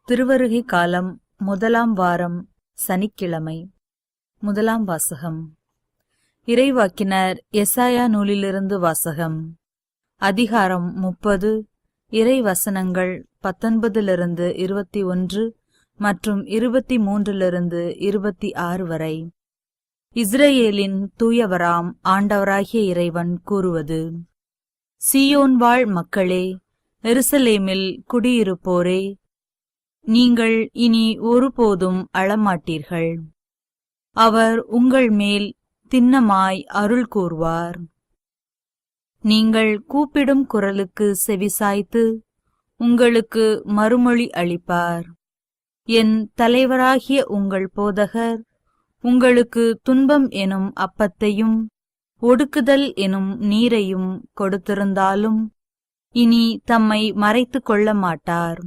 திருவருகை காலம் முதலாம் வாரம் சனிக்கிழமை. முதலாம் வாசகம். இறைவாக்கினர் எசாயா நூலிலிருந்து வாசகம். அதிகாரம் 30, இறை வசனங்கள் 19 21 மற்றும் 23 26 வரை. இஸ்ரேலின் தூயவராம் ஆண்டவராகிய இறைவன் கூறுவது: சீயோன் வாழ் மக்களே, எருசலேமில் குடியிருப்போரே, நீங்கள் இனி ஒருபோதும் அழமாட்டீர்கள். அவர் உங்கள் மேல் திண்ணமாய் அருள் கூர்வார். நீங்கள் கூப்பிடும் குரலுக்கு செவிசாய்த்து உங்களுக்கு மறுமொழி அளிப்பார். என் தலைவராகிய உங்கள் போதகர் உங்களுக்கு துன்பம் எனும் அப்பத்தையும் ஒடுக்குதல் எனும் நீரையும் கொடுத்திருந்தாலும் இனி தம்மை மறைத்து கொள்ள மாட்டார்.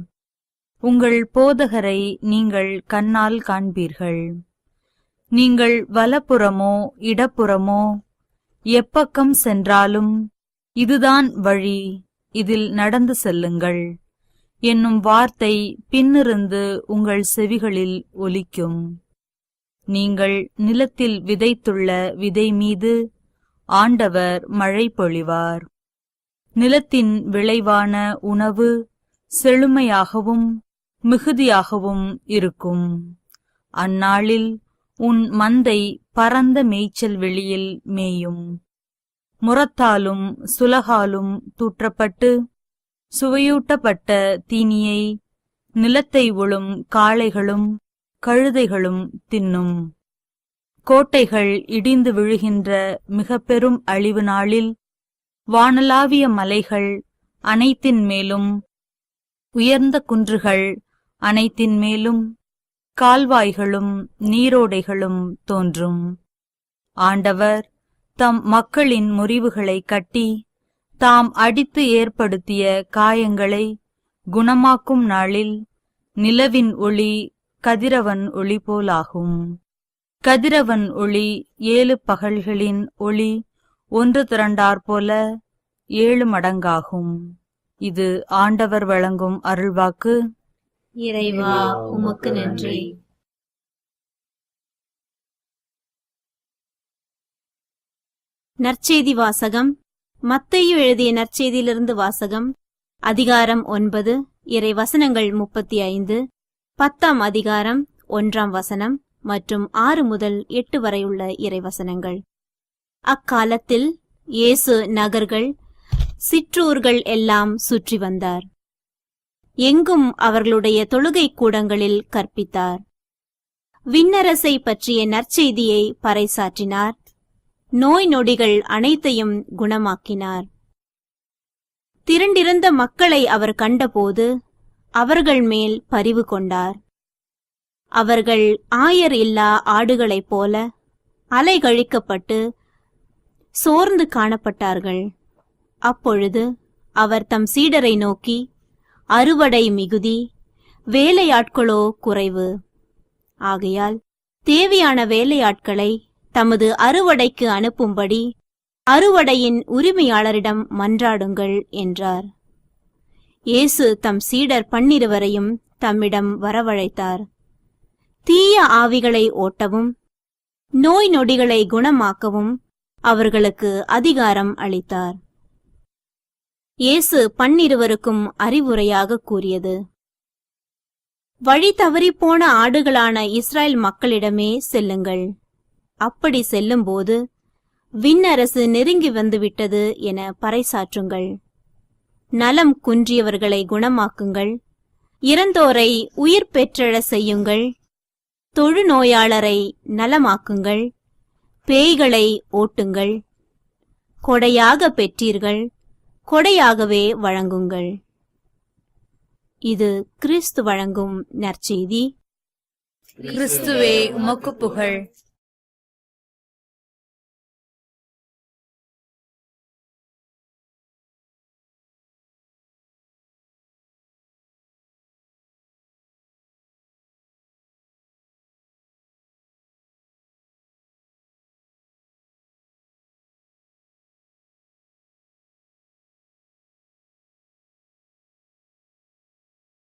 உங்கள் போதகரை நீங்கள் கண்ணால் காண்பீர்கள். நீங்கள் வலப்புறமோ இடப்புறமோ எப்பக்கம் சென்றாலும் இதுதான் வழி, இதில் நடந்து செல்லுங்கள் என்னும் வார்த்தை பின்னிருந்து உங்கள் செவிகளில் ஒலிக்கும். நீங்கள் நிலத்தில் விதைத்துள்ள விதை மீது ஆண்டவர் மழை பொழிவார். நிலத்தின் விளைவான உணவு செழுமையாகவும் மிகுதியாகவும் இருக்கும். அந்நாளில் உன் மந்தை பரந்த மேய்ச்சல் வெளியில் மேயும். முறத்தாலும் சுலகாலும் தூற்றப்பட்டு சுவையூட்டப்பட்ட தீனியை நிலத்தை உழும் காளைகளும் கழுதைகளும் தின்னும். கோட்டைகள் இடிந்து விழுகின்ற மிக பெரும் அழிவு நாளில் வானளாவிய மலைகள் அனைத்தின் மேலும், உயர்ந்த குன்றுகள் அனைத்தின் மேலும், கால்வாய்களும் நீரோடைகளும் தோன்றும். ஆண்டவர் தம் மக்களின் முறிவுகளை கட்டி தாம் அடித்து ஏற்படுத்திய காயங்களை குணமாக்கும் நாளில் நிலவின் ஒளி கதிரவன் ஒளி போலாகும். கதிரவன் ஒளி 7 பகல்களின் ஒளி ஒன்று திரண்டாற்போல 7 மடங்காகும். இது ஆண்டவர் வழங்கும் அருள்வாக்கு. இறைவா, உமக்கு நன்றி. நற்செய்தி வாசகம். மத்தேயு எழுதிய நற்செய்தியிலிருந்து வாசகம். அதிகாரம் 9, இறை வசனங்கள் 35, 10ஆம் அதிகாரம் 1ஆம் வசனம் மற்றும் 6 முதல் 8 வரையுள்ள இறை வசனங்கள். அக்காலத்தில் இயேசு நகர்கள் சிற்றூர்கள் எல்லாம் சுற்றி வந்தார். எங்கும் அவர்களுடைய தொழுகை கூடங்களில் கற்பித்தார். விண்ணரசை பற்றிய நற்செய்தியை பறைசாற்றினார். நோய் நொடிகள் அனைத்தையும் குணமாக்கினார். திரண்டிருந்த மக்களை அவர் கண்டபோது அவர்கள் மேல் பரிவு கொண்டார். அவர்கள் ஆயர் இல்லா ஆடுகளைப் போல அலைகழிக்கப்பட்டு சோர்ந்து காணப்பட்டார்கள். அப்பொழுது அவர் தம் சீடரை நோக்கி, அறுவடை மிகுதி, வேலையாட்களோ குறைவு. ஆகையால் தேவையான வேலையாட்களை தமது அறுவடைக்கு அனுப்பும்படி அறுவடையின் உரிமையாளரிடம் மன்றாடுங்கள் என்றார். இயேசு தம் சீடர் 12 தம்மிடம் வரவழைத்தார். தீய ஆவிகளை ஓட்டவும் நோய் நொடிகளை குணமாக்கவும் அவர்களுக்கு அதிகாரம் அளித்தார். இயேசு 12 அறிவுரையாக கூறியது: வழி தவறிப்போன ஆடுகளான இஸ்ரேல் மக்களிடமே செல்லுங்கள். அப்படி செல்லும்போது விண்ணரசு நெருங்கி வந்துவிட்டது என பறைசாற்றுங்கள். நலம் குன்றியவர்களை குணமாக்குங்கள். இறந்தோரை உயிர் பெற்றெழ செய்யுங்கள். தொழுநோயாளரை நலமாக்குங்கள். பேய்களை ஓட்டுங்கள். கொடையாக பெற்றீர்கள், கொடையாகவே வழங்குங்கள். இது கிறிஸ்து வழங்கும் நற்செய்தி. கிறிஸ்துவே, உமக்கு புகழ்.